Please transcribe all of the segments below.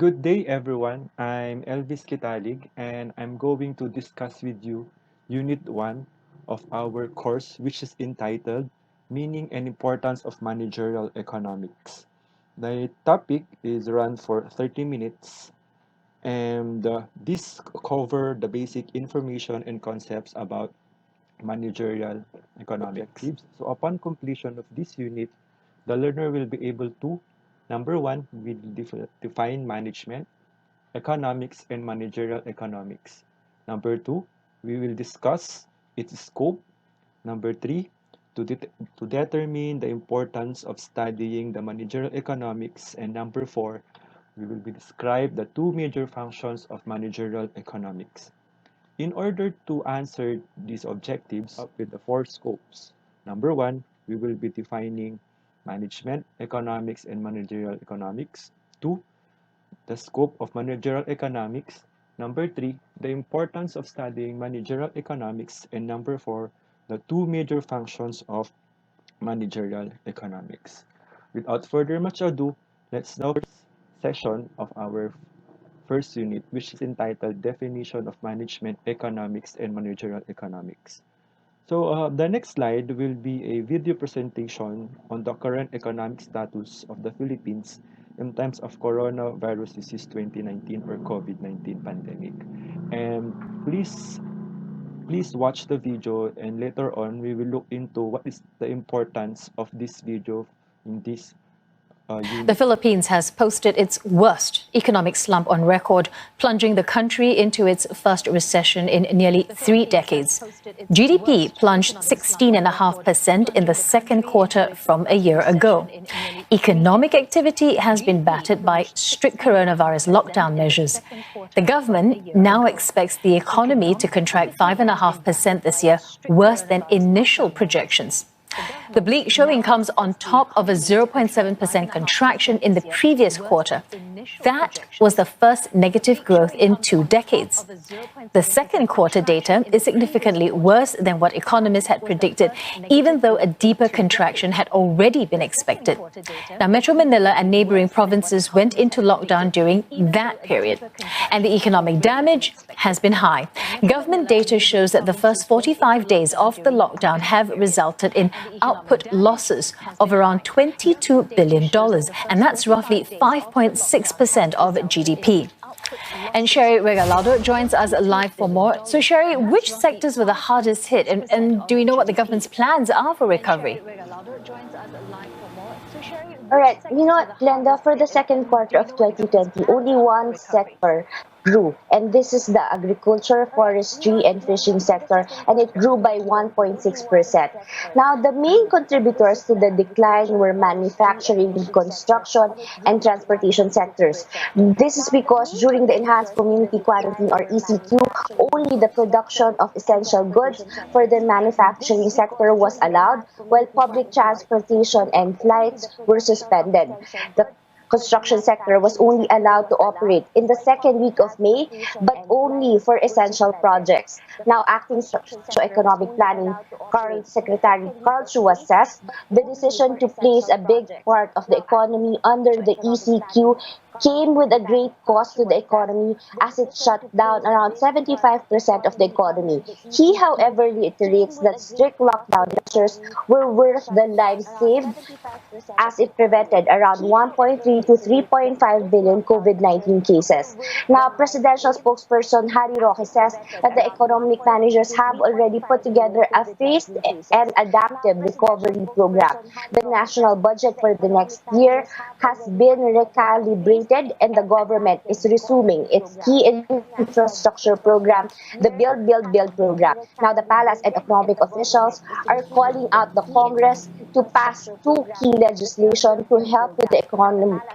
Good day, everyone. I'm Elvis Kitalig, and I'm going to discuss with you Unit 1 of our course, which is entitled Meaning and Importance of Managerial Economics. The topic is run for 30 minutes, and this cover the basic information and concepts about managerial economics. So upon completion of this unit, the learner will be able to, number one, we define management, economics, and managerial economics. Number two, we will discuss its scope. Number three, to determine the importance of studying the managerial economics. And number four, we will be describe the two major functions of managerial economics. In order to answer these objectives up with the four scopes. Number one, we will be defining management, economics, and managerial economics. Two, the scope of managerial economics. Number three, the importance of studying managerial economics. And number four, the two major functions of managerial economics. Without further much ado, let's now session of our first unit, which is entitled Definition of Management Economics and Managerial Economics. So the next slide will be a video presentation on the current economic status of the Philippines in times of coronavirus disease 2019 or COVID-19 pandemic. And please watch the video, and later on we will look into what is the importance of this video in this The unit. Philippines has posted its worst economic slump on record, plunging the country into its first recession in nearly 3 decades. GDP plunged 16.5% in the second quarter from a year ago. Economic activity has been battered by strict coronavirus lockdown measures. The government now expects the economy to contract 5.5% this year, worse than initial projections. The bleak showing comes on top of a 0.7% contraction in the previous quarter. That was the first negative growth in 2 decades. The second quarter data is significantly worse than what economists had predicted, even though a deeper contraction had already been expected. Now, Metro Manila and neighboring provinces went into lockdown during that period, and the economic damage has been high. Government data shows that the first 45 days of the lockdown have resulted in output losses of around $22 billion, and that's roughly 5.6% of GDP. And Sherry Regalado joins us live for more. So Sherry, which sectors were the hardest hit, and do we know what the government's plans are for recovery? All right, you know what, Glenda, for the second quarter of 2020, only one sector grew, and this is the agriculture, forestry, and fishing sector, and it grew by 1.6%. Now, the main contributors to the decline were manufacturing, construction, and transportation sectors. This is because during the enhanced community quarantine or ECQ, only the production of essential goods for the manufacturing sector was allowed, while public transportation and flights were suspended. The construction sector was only allowed to operate in the second week of May, but only for essential projects. Now, Acting Socio-Economic Planning current Secretary Carl Chu assessed the decision to place a big part of the economy under the ECQ came with a great cost to the economy as it shut down around 75% of the economy. He, however, reiterates that strict lockdown measures were worth the lives saved as it prevented around 1.3 to 3.5 billion COVID-19 cases. Now, presidential spokesperson Harry Roque says that the economic managers have already put together a phased and adaptive recovery program. The national budget for the next year has been recalibrated, and the government is resuming its key infrastructure program, the Build program. Now, the palace and economic officials are calling out the Congress to pass two key legislation to help with the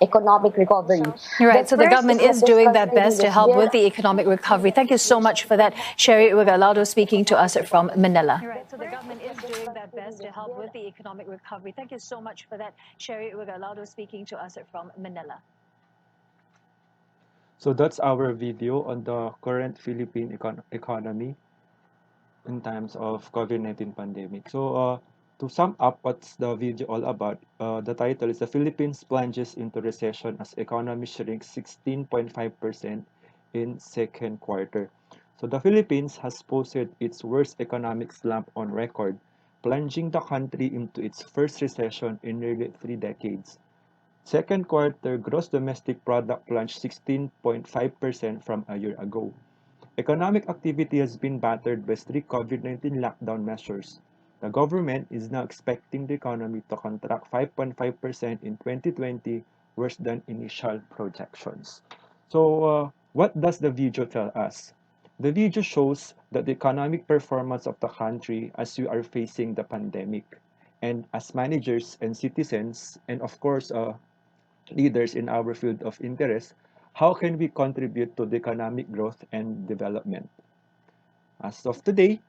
economic recovery. Right, so the government is doing their best to help bill. with the economic recovery. Thank you so much for that. Sherry Regalado speaking to us from Manila. Right, so the government is doing their best to help with the economic recovery. Thank you so much for that. Sherry Regalado speaking to us from Manila. So that's our video on the current Philippine economy in times of COVID-19 pandemic. So To sum up what's the video all about, the title is The Philippines Plunges into Recession as Economy Shrinks 16.5% in second quarter. So the Philippines has posted its worst economic slump on record, plunging the country into its first recession in nearly 3 decades. Second quarter gross domestic product plunged 16.5% from a year ago. Economic activity has been battered by strict COVID-19 lockdown measures. The government is now expecting the economy to contract 5.5% in 2020, worse than initial projections. So, what does the video tell us? The video shows that the economic performance of the country as we are facing the pandemic, and as managers and citizens, and of course, leaders in our field of interest, how can we contribute to the economic growth and development? As of today,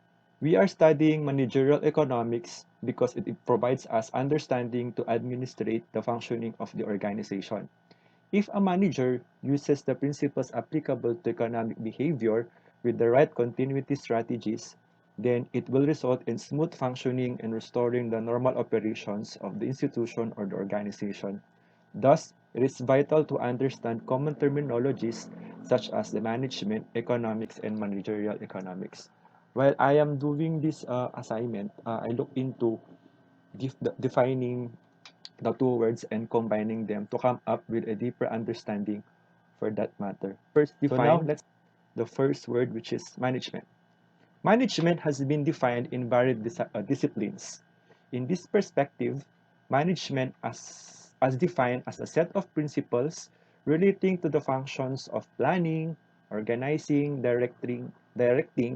we are studying managerial economics because it provides us understanding to administrate the functioning of the organization. If a manager uses the principles applicable to economic behavior with the right continuity strategies, then it will result in smooth functioning and restoring the normal operations of the institution or the organization. Thus, it is vital to understand common terminologies such as the management, economics, and managerial economics. While I am doing this assignment, I look into defining the two words and combining them to come up with a deeper understanding for that matter. First, define the first word, which is management. Management has been defined in varied disciplines. In this perspective, management as defined as a set of principles relating to the functions of planning, organizing, directing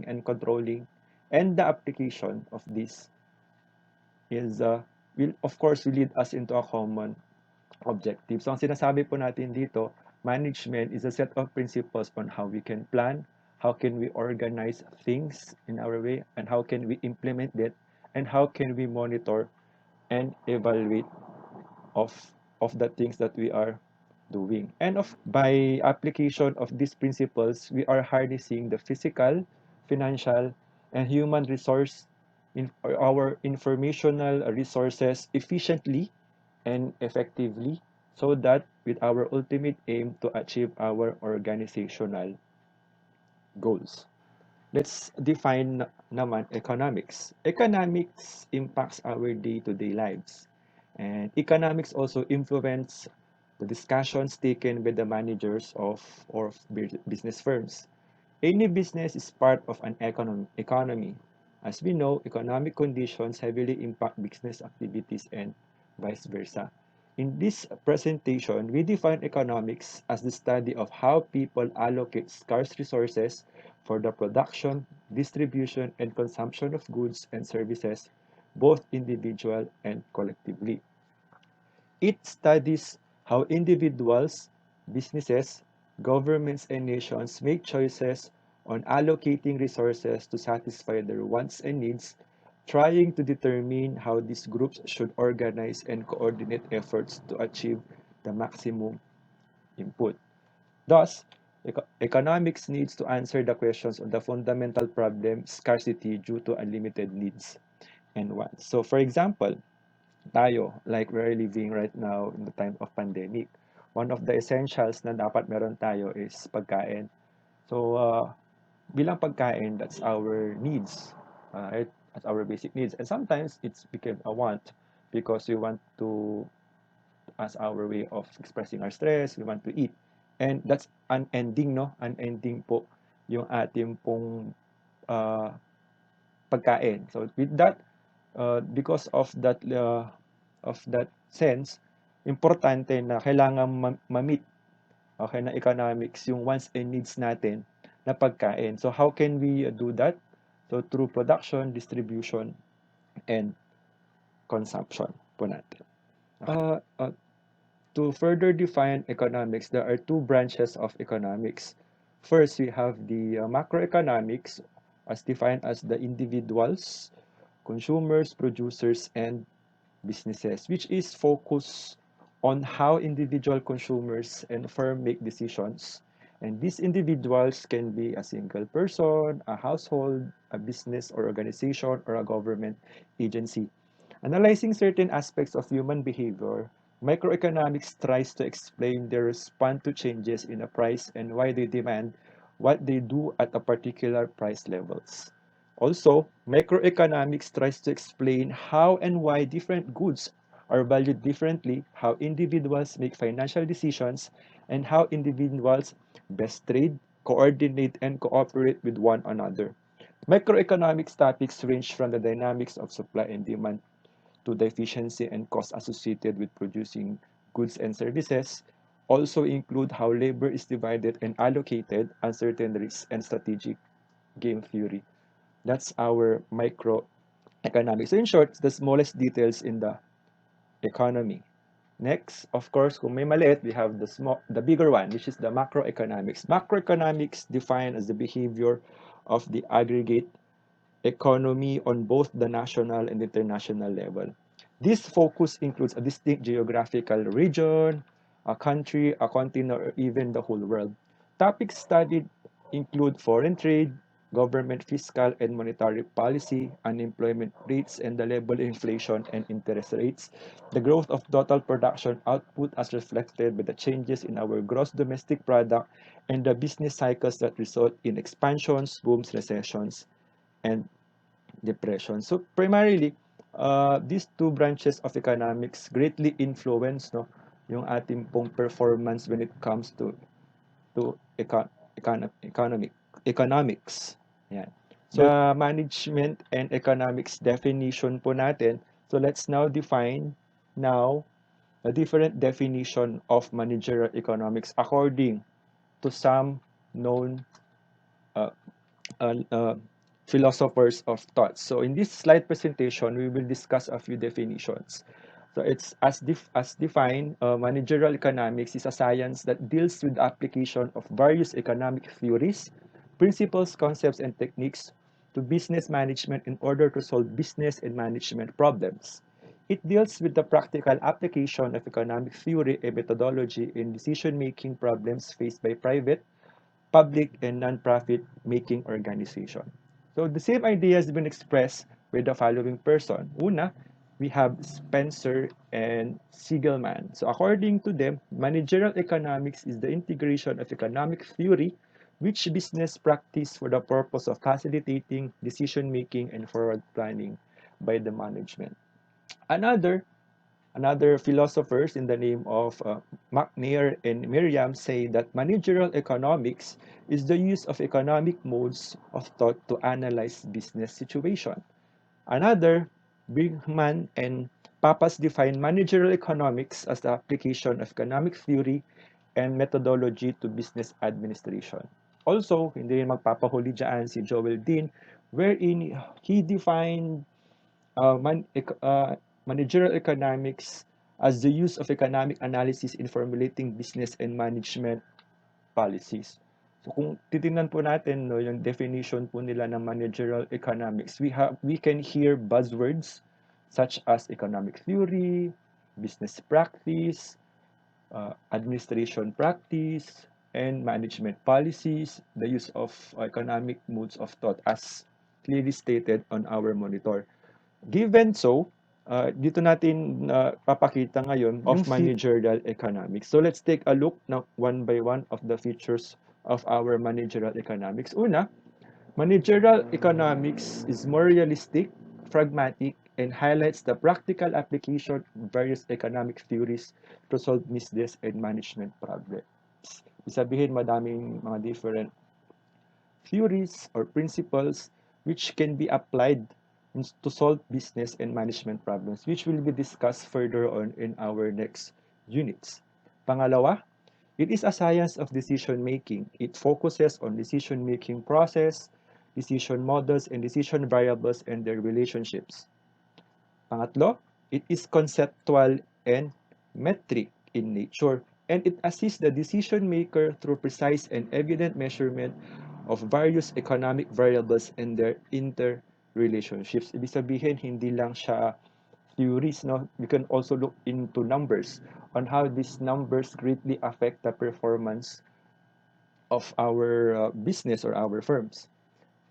and controlling, and the application of this is will of course will lead us into a common objective. So ang sinasabi po natin dito, management is a set of principles on how we can plan, how can we organize things in our way, and how can we implement it, and how can we monitor and evaluate of the things that we are doing. And by application of these principles, we are harnessing the physical, financial, and human resource in our informational resources efficiently and effectively so that with our ultimate aim to achieve our organizational goals. Let's define naman economics. Economics impacts our day-to-day lives. And economics also influence the discussions taken by the managers of or business firms. Any business is part of an economy. As we know, economic conditions heavily impact business activities and vice versa. In this presentation, we define economics as the study of how people allocate scarce resources for the production, distribution, and consumption of goods and services, both individual and collectively. It studies how individuals, businesses, governments, and nations make choices on allocating resources to satisfy their wants and needs, trying to determine how these groups should organize and coordinate efforts to achieve the maximum input. Thus, economics needs to answer the questions on the fundamental problem scarcity due to unlimited needs and wants. So, for example, tayo, like we're living right now in the time of pandemic, one of the essentials na dapat meron tayo is pagkain. So, bilang pagkain, that's our needs, right? That's our basic needs. And sometimes it's become a want because we want to, as our way of expressing our stress, we want to eat. And that's unending, no? Unending po yung ating pong uh, pagkain. So with that, because of that sense, importante na kailangan ma-meet, okay, na economics yung wants and needs natin na pagkain. So how can we do that? So through production, distribution, and consumption po natin. To further define economics, there are two branches of economics. First, we have the macroeconomics as defined as the individuals, consumers, producers, and businesses, which is focused on how individual consumers and firm make decisions. And these individuals can be a single person, a household, a business or organization, or a government agency. Analyzing certain aspects of human behavior, microeconomics tries to explain their response to changes in a price and why they demand what they do at a particular price levels. Also, microeconomics tries to explain how and why different goods are valued differently, how individuals make financial decisions, and how individuals best trade, coordinate, and cooperate with one another. Microeconomics topics range from the dynamics of supply and demand to the efficiency and cost associated with producing goods and services, also include how labor is divided and allocated, uncertain risks, and strategic game theory. That's our microeconomics. So in short, the smallest details in the economy. Next, of course, kung may maliit, we have the bigger one, which is the macroeconomics. Macroeconomics defined as the behavior of the aggregate economy on both the national and international level. This focus includes a distinct geographical region, a country, a continent, or even the whole world. Topics studied include foreign trade, government fiscal and monetary policy, unemployment rates and the level of inflation and interest rates, the growth of total production output as reflected by the changes in our gross domestic product, and the business cycles that result in expansions, booms, recessions, and depression. So primarily, these two branches of economics greatly influence no yung ating pong performance when it comes to economics. Yan. So the management and economics definition po natin. So let's now define now a different definition of managerial economics according to some known uh, uh, philosophers of thought. So in this slide presentation, we will discuss a few definitions. So it's as defined, managerial economics is a science that deals with the application of various economic theories, principles, concepts, and techniques to business management in order to solve business and management problems. It deals with the practical application of economic theory and methodology in decision-making problems faced by private, public, and non-profit making organization. So the same idea has been expressed with the following person. Una, we have Spencer and Siegelman. So according to them, managerial economics is the integration of economic theory which business practice for the purpose of facilitating decision making and forward planning by the management. Another Another philosophers in the name of McNair and Miriam say that managerial economics is the use of economic modes of thought to analyze business situation. Another, Brinkman and Papas define managerial economics as the application of economic theory and methodology to business administration. Also, hindi rin magpapahuli dyan si Joel Dean, wherein he defined managerial economics as the use of economic analysis in formulating business and management policies. So kung titingnan po natin no, yung definition po nila ng managerial economics, we can hear buzzwords such as economic theory, business practice, administration practice, and management policies, the use of economic modes of thought as clearly stated on our monitor. Given so, dito natin papakita ngayon of managerial economics. So let's take a look na one by one of the features of our managerial economics. Una, managerial economics is more realistic, pragmatic, and highlights the practical application of various economic theories to solve business and management problems. Ibig sabihin, madaming mga different theories or principles which can be applied to solve business and management problems, which will be discussed further on in our next units. Pangalawa, it is a science of decision making. It focuses on decision making process, decision models, and decision variables and their relationships. Pangatlo, it is conceptual and metric in nature, and it assists the decision maker through precise and evident measurement of various economic variables and their interrelationships. Ibig sabihin, hindi lang siya theories, no? We can also look into numbers on how these numbers greatly affect the performance of our business or our firms.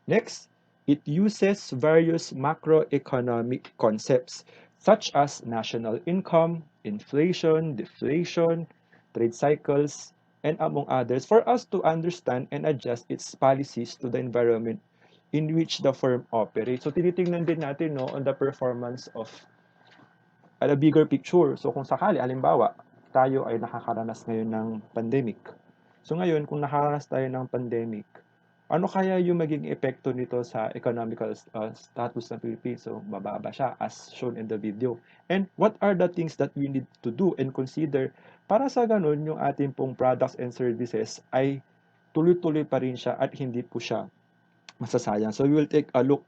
Next, it uses various macroeconomic concepts such as national income, inflation, deflation, trade cycles, and among others, for us to understand and adjust its policies to the environment in which the firm operates. So tinitingnan din natin no, on the performance of at a bigger picture. So kung sakali, halimbawa, tayo ay nakakaranas ngayon ng pandemic. So ngayon, kung nakakaranas tayo ng pandemic, ano kaya yung maging epekto nito sa economical status ng Philippines? So bababa siya as shown in the video. And what are the things that we need to do and consider para sa ganun yung ating pong products and services ay tuloy-tuloy pa rin siya at hindi po siya masasayang. So we will take a look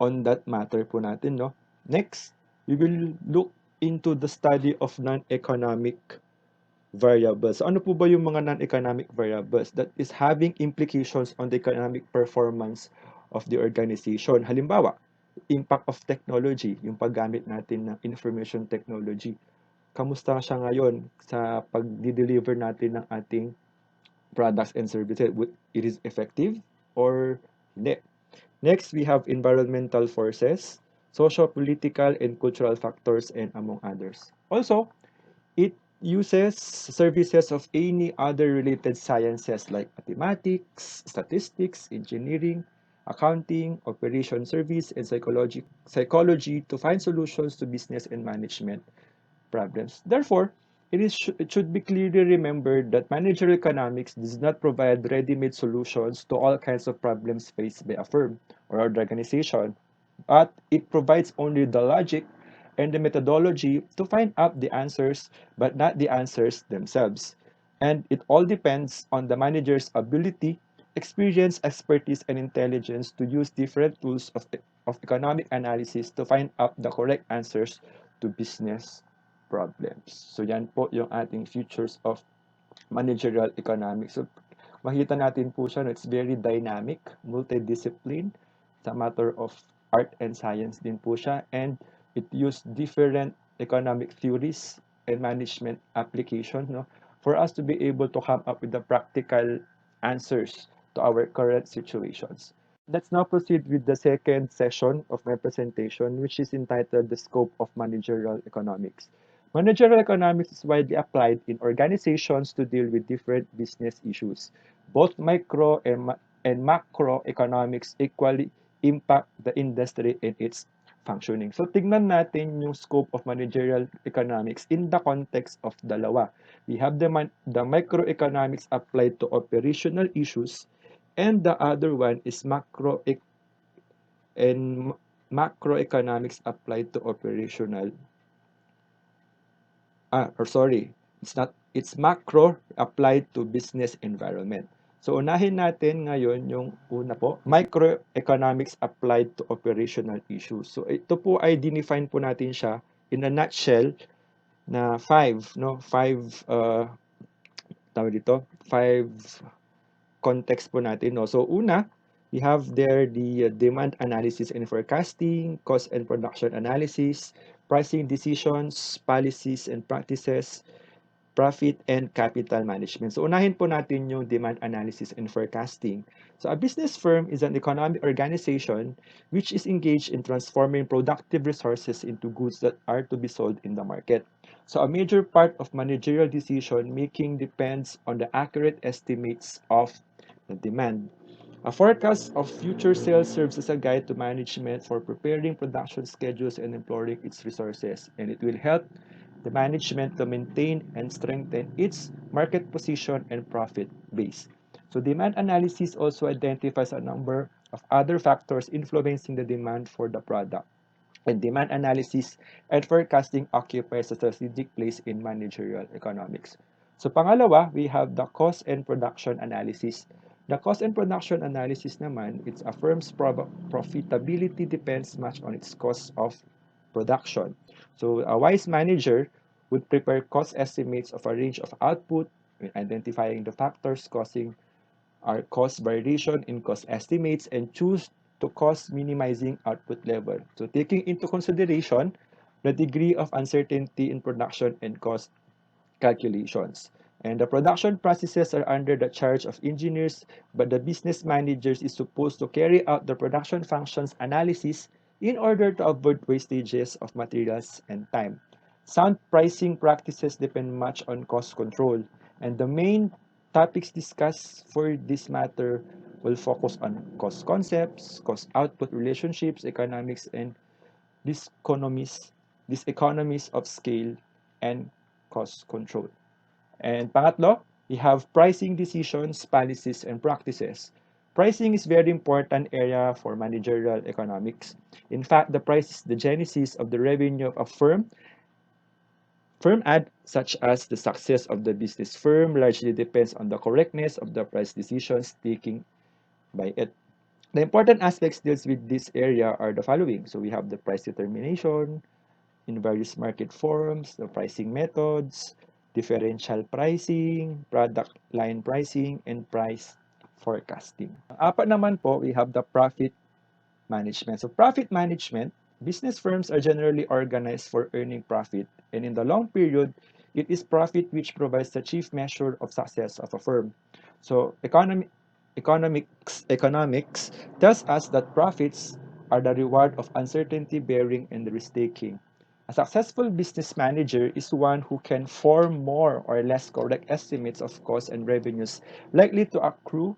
on that matter po natin, no? Next, we will look into the study of non-economic variables. So, ano po ba yung mga non-economic variables that is having implications on the economic performance of the organization? Halimbawa, impact of technology, yung paggamit natin ng information technology. Kamusta siya ngayon sa pag-deliver natin ng ating products and services? It is effective or hindi? Next, we have environmental forces, socio-political and cultural factors, and among others. Also, it uses services of any other related sciences like mathematics, statistics, engineering, accounting, operation service, and psychology to find solutions to business and management problems. Therefore, it should be clearly remembered that managerial economics does not provide ready-made solutions to all kinds of problems faced by a firm or organization, but it provides only the logic and the methodology to find out the answers, but not the answers themselves. And it all depends on the manager's ability, experience, expertise, and intelligence to use different tools of economic analysis to find out the correct answers to business problems. So yan po yung ating features of managerial economics. So makita natin po siya, no, it's very dynamic, multidiscipline, sa matter of art and science din po siya, and it used different economic theories and management application, no, for us to be able to come up with the practical answers to our current situations. Let's now proceed with the second session of my presentation, which is entitled The Scope of Managerial Economics. Managerial economics is widely applied in organizations to deal with different business issues. Both micro and macroeconomics equally impact the industry and its functioning. So tignan natin yung scope of managerial economics in the context of dalawa. We have the microeconomics applied to operational issues, and the other one is macroeconomics applied to operational it's macro applied to business environment. So unahin natin ngayon yung una po, microeconomics applied to operational issues. So ito po ay dinefine po natin siya in a nutshell na five context po natin, no. So una, we have there the demand analysis and forecasting, cost and production analysis, pricing decisions, policies and practices, profit and capital management. So unahin po natin yung demand analysis and forecasting. So a business firm is an economic organization which is engaged in transforming productive resources into goods that are to be sold in the market. So a major part of managerial decision making depends on the accurate estimates of the demand. A forecast of future sales serves as a guide to management for preparing production schedules and employing its resources, and it will help the management to maintain and strengthen its market position and profit base. So demand analysis also identifies a number of other factors influencing the demand for the product. And demand analysis and forecasting occupies a strategic place in managerial economics. So pangalawa, we have the cost and production analysis. The cost and production analysis naman, it's a firm's profitability depends much on its cost of production. So a wise manager would prepare cost estimates of a range of output, identifying the factors causing our cost variation in cost estimates, and choose to cost minimizing output level. So taking into consideration the degree of uncertainty in production and cost calculations. And the production processes are under the charge of engineers, but the business managers is supposed to carry out the production functions analysis in order to avoid wastages of materials and time. Sound pricing practices depend much on cost control, and the main topics discussed for this matter will focus on cost concepts, cost output relationships, economics, and diseconomies, diseconomies of scale, and cost control. And pangatlo, we have pricing decisions, policies, and practices. Pricing is very important area for managerial economics. In fact, the price is the genesis of the revenue of a firm. Firm ad, such as the success of the business firm, largely depends on the correctness of the price decisions taken by it. The important aspects deals with this area are the following. So we have the price determination in various market forms, the pricing methods, differential pricing, product line pricing, and price forecasting. Apat naman po, we have the profit management. So profit management, business firms are generally organized for earning profit, and in the long period, it is profit which provides the chief measure of success of a firm. So economics tells us that profits are the reward of uncertainty bearing and risk taking. A successful business manager is one who can form more or less correct estimates of costs and revenues likely to accrue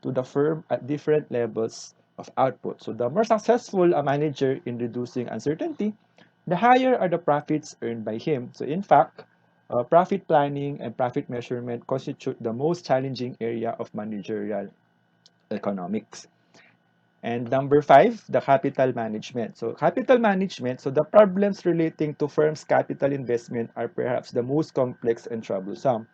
to the firm at different levels of output. So the more successful a manager in reducing uncertainty, the higher are the profits earned by him. So in fact, profit planning and profit measurement constitute the most challenging area of managerial economics. And number five, the capital management. So capital management, so the problems relating to firms' capital investment are perhaps the most complex and troublesome.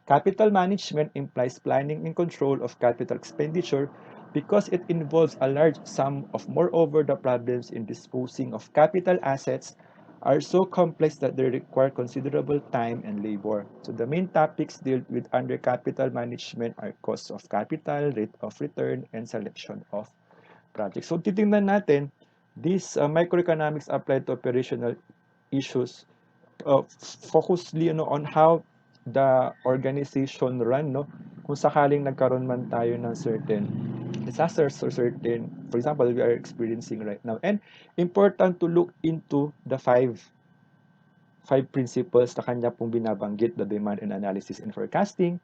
Capital management implies planning and control of capital expenditure because it involves a large sum of moreover the problems in disposing of capital assets are so complex that they require considerable time and labor. So the main topics deal with under capital management are cost of capital, rate of return, and selection of projects. So titingnan natin, these microeconomics apply to operational issues focusly on how the organization run, no? Kung sakaling nagkaroon man tayo ng certain disasters or certain, for example, we are experiencing right now. And important to look into the five principles na kanya pong binabanggit, the demand and analysis and forecasting,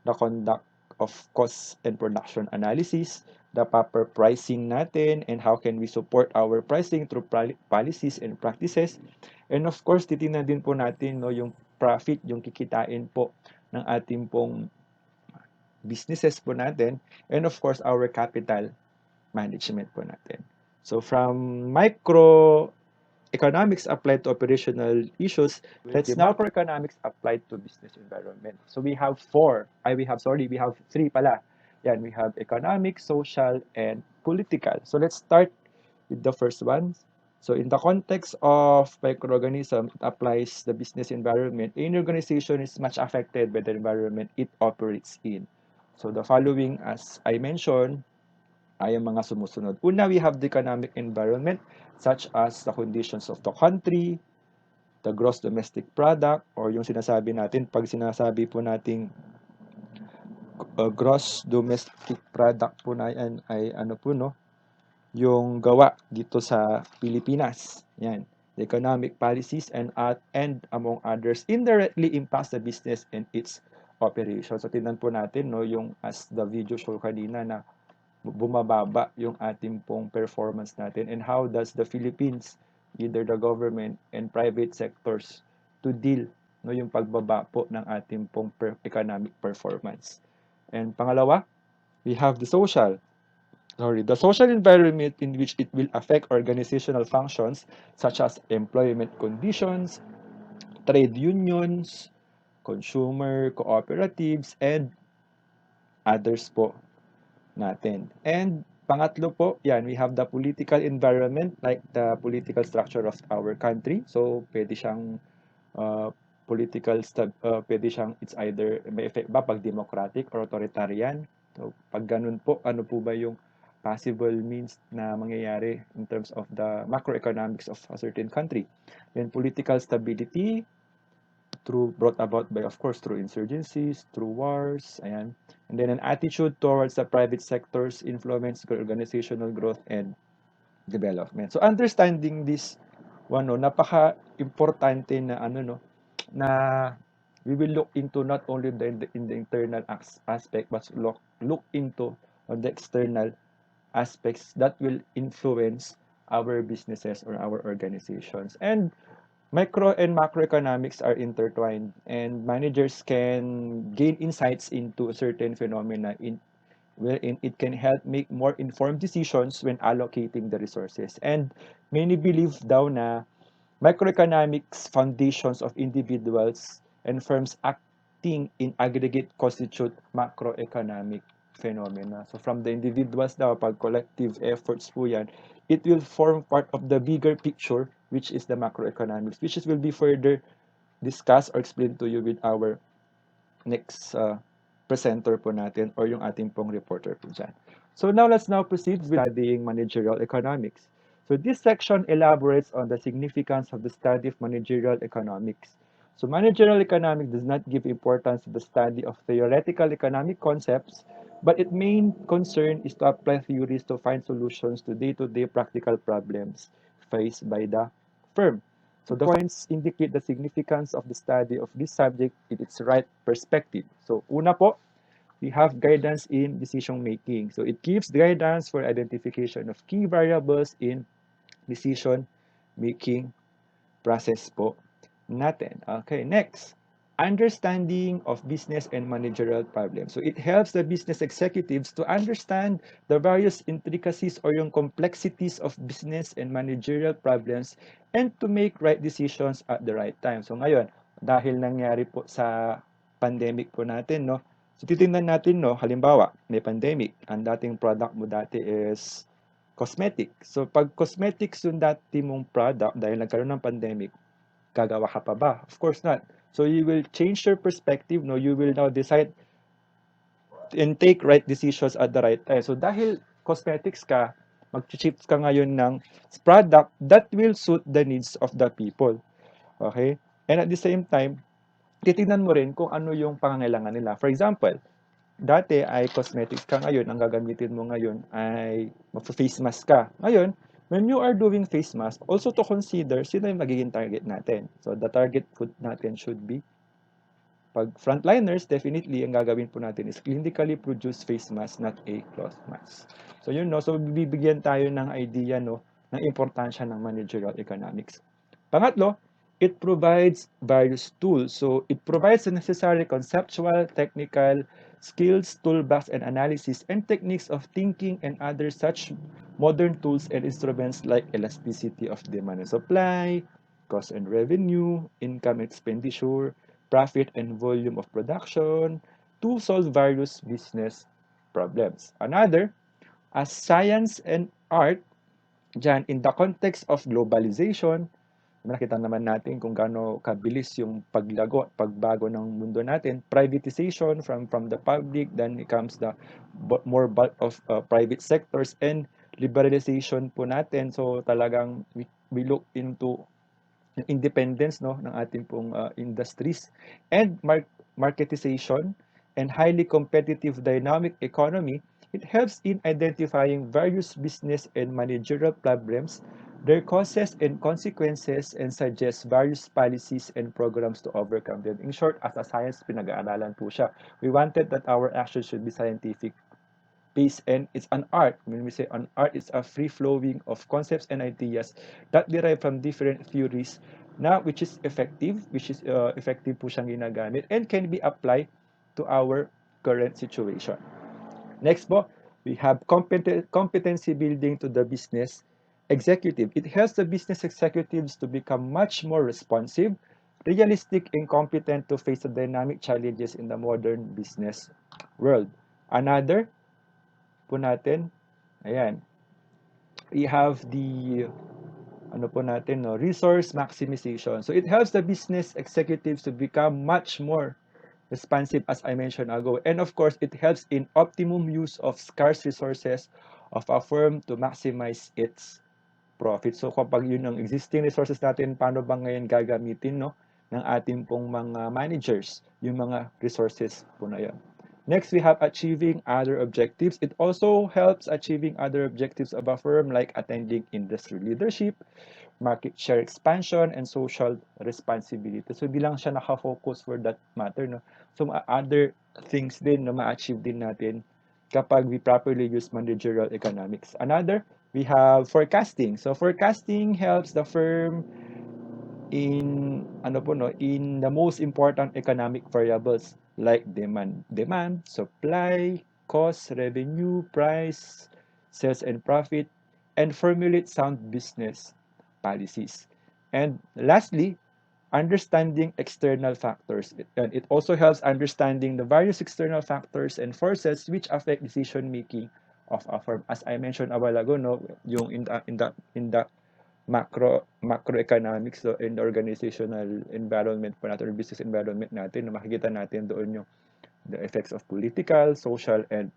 the conduct of cost and production analysis, the proper pricing natin, and how can we support our pricing through policies and practices. And of course, titingnan din po natin no, yung profit, yung kikitain po ng ating pong businesses po natin, and of course, our capital management po natin. So from micro economics applied to operational issues, let's now macroeconomics applied to business environment. So we have we have three pala. Yan, we have economic, social, and political. So let's start with the first one. So in the context of microorganism, it applies the business environment. Any organization is much affected by the environment it operates in. So the following, as I mentioned, ay ang mga sumusunod. Una, we have the economic environment such as the conditions of the country, the gross domestic product, or yung sinasabi natin, pag sinasabi po nating gross domestic product po na yan ay ano po no, yung gawa dito sa Pilipinas. Yan. The economic policies and among others indirectly impacts the business and its operations. So tingnan po natin no yung as the video show kanina na bumababa yung ating pong performance natin and how does the Philippines, either the government and private sectors to deal no yung pagbaba po ng ating pong economic performance. And pangalawa, we have the social environment in which it will affect organizational functions such as employment conditions, trade unions, consumer cooperatives, and others po natin. And pangatlo po, yan, we have the political environment, like the political structure of our country. So, pwede siyang pwede siyang, it's either, may effect ba pag democratic or authoritarian. So, pag ganun po, ano po ba yung possible means na mangyayari in terms of the macroeconomics of a certain country. Then, political stability, brought about by, of course, through insurgencies, through wars, ayan. And then an attitude towards the private sector's influence, organizational growth, and development. So understanding this one, no, napaka-importante na ano, no, na we will look into not only in the internal aspect but look into on the external aspects that will influence our businesses or our organizations. And micro and macroeconomics are intertwined, and managers can gain insights into certain phenomena wherein it can help make more informed decisions when allocating the resources. And many believe daw na microeconomics foundations of individuals and firms acting in aggregate constitute macroeconomic phenomena. So from the individuals daw, pag collective efforts po yan, it will form part of the bigger picture, which is the macroeconomics, which will be further discussed or explained to you with our next presenter po natin or yung ating pong reporter po dyan. So now let's now proceed with studying managerial economics. So this section elaborates on the significance of the study of managerial economics. So managerial economics does not give importance to the study of theoretical economic concepts, but its main concern is to apply theories to find solutions to day-to-day practical problems faced by the firm. So the points indicate the significance of the study of this subject in its right perspective. So una po, we have guidance in decision making. So it gives guidance for identification of key variables in decision making process po natin. Okay, next. Understanding of business and managerial problems. So it helps the business executives to understand the various intricacies or yung complexities of business and managerial problems and to make right decisions at the right time. So ngayon, dahil nangyari po sa pandemic po natin, no? So titingnan natin, no, halimbawa, may pandemic, ang dating product mo dati is cosmetic. So pag cosmetics yung dati mong product dahil nagkaroon ng pandemic, gagawa ka pa ba? Of course not. So you will change your perspective, no? You will now decide and take right decisions at the right time. So dahil cosmetics ka, mag-shift ka ngayon ng product that will suit the needs of the people. Okay? And at the same time, titignan mo rin kung ano yung pangangailangan nila. For example, dati ay cosmetics ka ngayon, ang gagamitin mo ngayon ay mag-face mask ka. Ngayon, when you are doing face mask, also to consider sino yung magiging target natin. So the target food natin should be pag frontliners, definitely, ang gagawin po natin is clinically produced face mask, not a cloth mask. So yun, no? So bibigyan tayo ng idea, no, ng importansya ng managerial economics. Pangatlo, it provides various tools. So it provides the necessary conceptual, technical, skills, toolbox, and analysis, and techniques of thinking and other such modern tools and instruments like elasticity of demand and supply, cost and revenue, income expenditure, profit and volume of production to solve various business problems. Another, as science and art, dyan, in the context of globalization, nakita naman natin kung gaano kabilis yung pagbago ng mundo natin. Privatization from the public, then it comes the more bulk of private sectors and liberalization po natin. So talagang we look into independence, no, ng ating pong industries and marketization and highly competitive dynamic economy. It helps in identifying various business and managerial problems, their causes and consequences, and suggests various policies and programs to overcome them. In short, as a science, pinag-aaralan po siya. We wanted that our action should be scientific based, and it's an art. When we say an art, it's a free flowing of concepts and ideas that derive from different theories na which is effective po siyang ginagamit and can be applied to our current situation. Next po, we have competency building to the business executive. It helps the business executives to become much more responsive, realistic, and competent to face the dynamic challenges in the modern business world. Another po natin, ayan, we have the ano po natin, no, resource maximization. So it helps the business executives to become much more responsive, as I mentioned ago. And of course, it helps in optimum use of scarce resources of a firm to maximize its profit. So kapag yun ang existing resources natin, paano ba ngayon gagamitin, no, ng ating pong mga managers, yung mga resources po na yun. Next, we have achieving other objectives. It also helps achieving other objectives of a firm like attending industry leadership, market share expansion, and social responsibility. So, di lang siya nakafocus for that matter, no? So, other things din na ma-achieve din natin kapag we properly use managerial economics. Another, we have forecasting. So, forecasting helps the firm in ano po no in the most important economic variables like demand, supply, cost, revenue, price, sales and profit, and formulate sound business policies. And lastly, understanding external factors. And it also helps understanding the various external factors and forces which affect decision making of a firm. As I mentioned a while ago, no, yung in the macroeconomics, so in the organizational environment po natin or business environment natin, na makikita natin doon yung the effects of political, social, and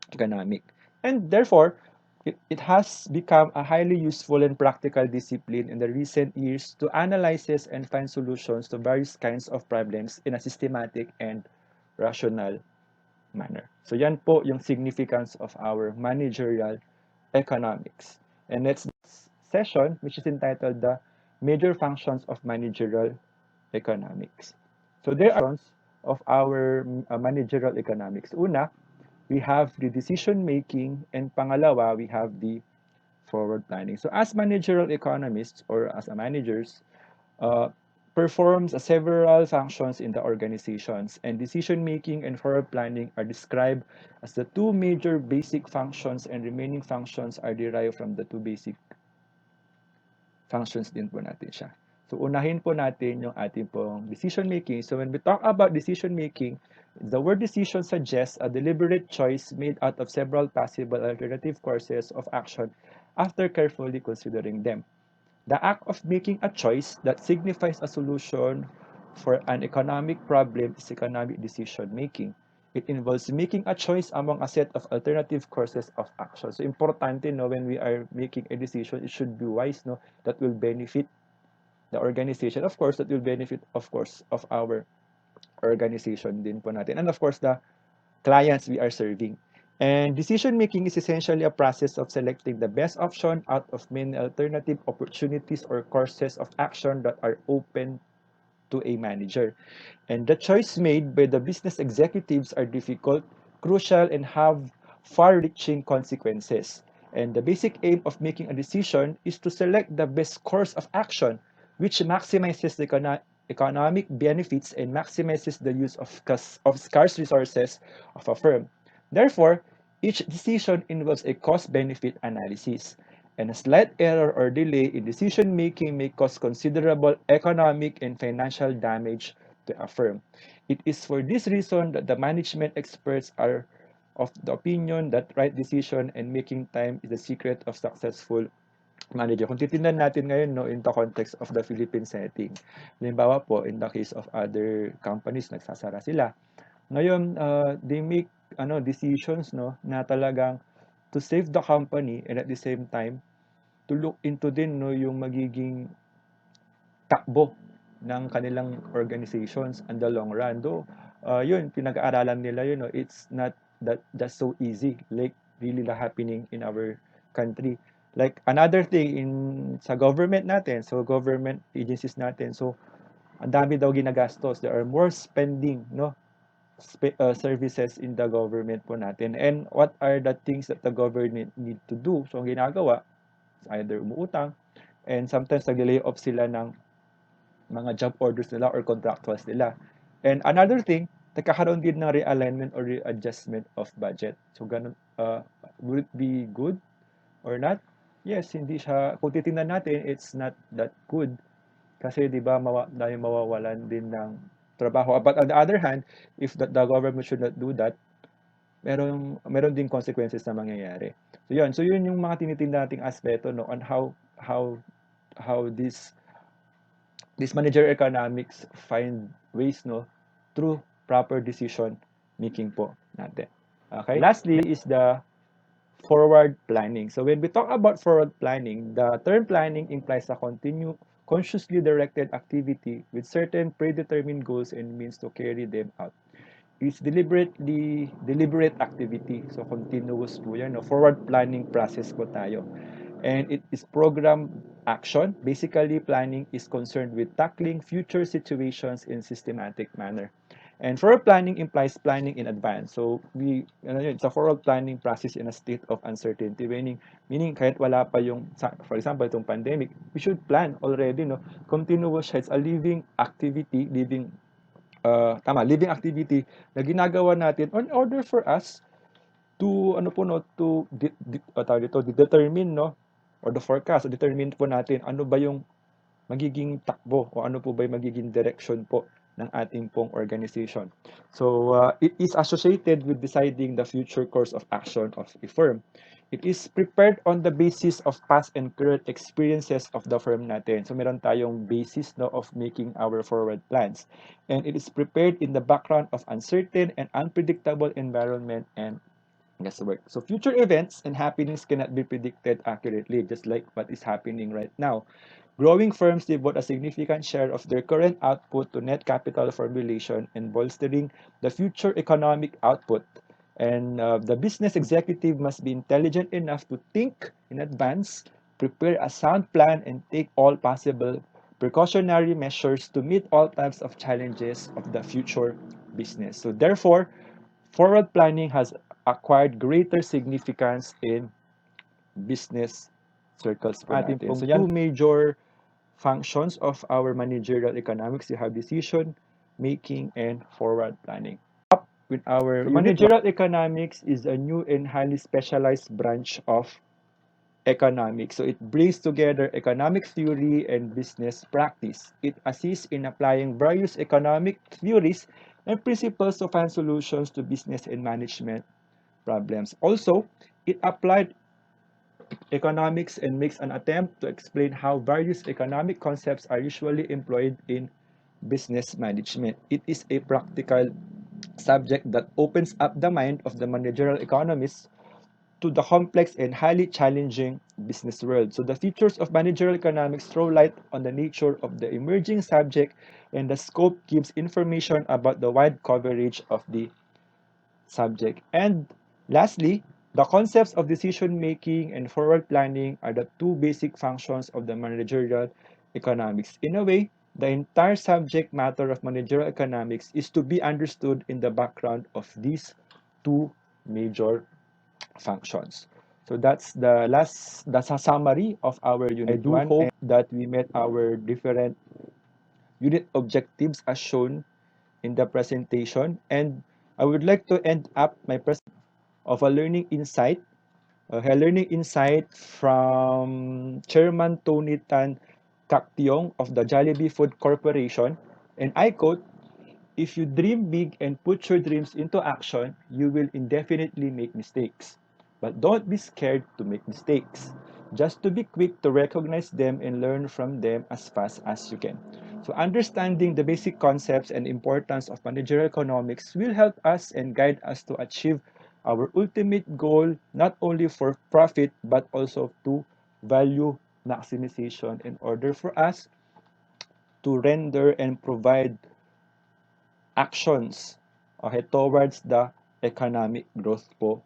economic. And therefore, it has become a highly useful and practical discipline in the recent years to analyze and find solutions to various kinds of problems in a systematic and rational manner. So yan po yung significance of our managerial economics. And next session, which is entitled the Major Functions of Managerial Economics. So there are functions of our managerial economics. Una, we have the decision making, and pangalawa, we have the forward planning. So as managerial economists or as a managers, uh, performs several functions in the organizations, and decision making and forward planning are described as the two major basic functions, and remaining functions are derived from the two basic functions din po natin siya. So unahin po natin yung ating pong decision making. So when we talk about decision making, the word decision suggests a deliberate choice made out of several possible alternative courses of action after carefully considering them. The act of making a choice that signifies a solution for an economic problem is economic decision making. It involves making a choice among a set of alternative courses of action. So importante, no, when we are making a decision, it should be wise, no, that will benefit the organization. Of course, that will benefit, of course, of our organization din po natin. And of course, the clients we are serving. And decision making is essentially a process of selecting the best option out of many alternative opportunities or courses of action that are open to a manager. And the choice made by the business executives are difficult, crucial, and have far-reaching consequences. And the basic aim of making a decision is to select the best course of action, which maximizes the economic benefits and maximizes the use of scarce resources of a firm. Therefore, each decision involves a cost-benefit analysis, and a slight error or delay in decision making may cause considerable economic and financial damage to a firm. It is for this reason that the management experts are of the opinion that right decision and making time is the secret of successful manager. Kung titingnan natin ngayon, no, in the context of the Philippine setting, halimbawa po, in the case of other companies, nagsasara sila. Ngayon, they make decisions, no, na talagang to save the company, and at the same time to look into din, no, yung magiging takbo ng kanilang organizations in the long run. Though, yun, pinag-aaralan nila yun, no, it's not that just so easy, like really happening in our country. Like another thing sa government natin, so government agencies natin, so ang dami daw ginagastos. There are more spending, no, services in the government po natin. And what are the things that the government need to do? So, ang ginagawa, is either umuutang, and sometimes nag-lay off sila ng mga job orders nila or contractuals nila. And another thing, nagkakaroon din ng realignment or readjustment of budget. So, ganun, would it be good or not? Yes, hindi siya, kung titingnan natin, it's not that good. Kasi, di ba, dahil mawawalan din ng trabaho. But on the other hand, if the government should not do that, meron din consequences na mangyayari. So yun yung mga tinitingnan nating aspeto, no, on how this manager economics find ways, no, through proper decision making po natin. Okay? Lastly is the forward planning. So when we talk about forward planning, the term planning implies a consciously directed activity with certain predetermined goals and means to carry them out. is deliberate activity. So continuous po yan. No? Forward planning process po tayo. And it is program action. Basically, planning is concerned with tackling future situations in systematic manner. And forward planning implies planning in advance. So it's a forward planning process in a state of uncertainty. Meaning kahit wala pa yung, for example, itong pandemic, we should plan already, no? Continuous siya. It's a living activity na ginagawa natin in order for us to ano po no to determine no or the forecast, determine po natin ano ba yung magiging takbo o ano po ba yung magiging direction po ng ating pong organization. So, it is associated with deciding the future course of action of a firm. It is prepared on the basis of past and current experiences of the firm natin. So, meron tayong basis no, of making our forward plans. And it is prepared in the background of uncertain and unpredictable environment and guesswork. So future events and happenings cannot be predicted accurately, just like what is happening right now. Growing firms devote a significant share of their current output to net capital formulation and bolstering the future economic output. And the business executive must be intelligent enough to think in advance, prepare a sound plan, and take all possible precautionary measures to meet all types of challenges of the future business. So therefore, forward planning has acquired greater significance in business circles po natin. So yan, two major functions of our managerial economics. You have decision making and forward planning. Up with our managerial economics is a new and highly specialized branch of economics. So it brings together economic theory and business practice. It assists in applying various economic theories and principles to find solutions to business and management problems. Also, it applied economics and makes an attempt to explain how various economic concepts are usually employed in business management. It is a practical subject that opens up the mind of the managerial economists to the complex and highly challenging business world. So the features of managerial economics throw light on the nature of the emerging subject, and the scope gives information about the wide coverage of the subject. And lastly, the concepts of decision making and forward planning are the two basic functions of the managerial economics. In a way, the entire subject matter of managerial economics is to be understood in the background of these two major functions. So that's a summary of our unit. I do hope that we met our different unit objectives as shown in the presentation, and I would like to end up my presentation of a learning insight from Chairman Tony Tan Caktiong of the Jollibee Food Corporation, and I quote, "If you dream big and put your dreams into action, you will indefinitely make mistakes. But don't be scared to make mistakes. Just to be quick to recognize them and learn from them as fast as you can." So understanding the basic concepts and importance of managerial economics will help us and guide us to achieve our ultimate goal, not only for profit, but also to value maximization in order for us to render and provide actions towards the economic growth po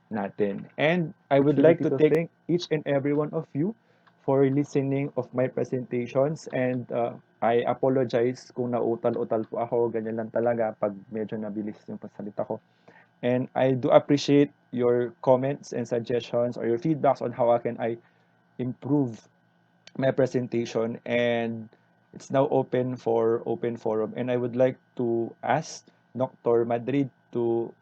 natin. And I would like to thank each and every one of you for listening of my presentations, and I apologize kung nautal-utal po ako, ganyan lang talaga pag medyo nabilis yung pasalita ko. And I do appreciate your comments and suggestions or your feedbacks on how can I improve my presentation, and it's now open for open forum, and I would like to ask Dr. Madrid to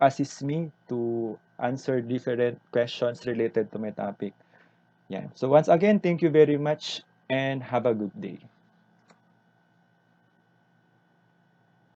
assist me to answer different questions related to my topic. Yeah. So once again, thank you very much and have a good day.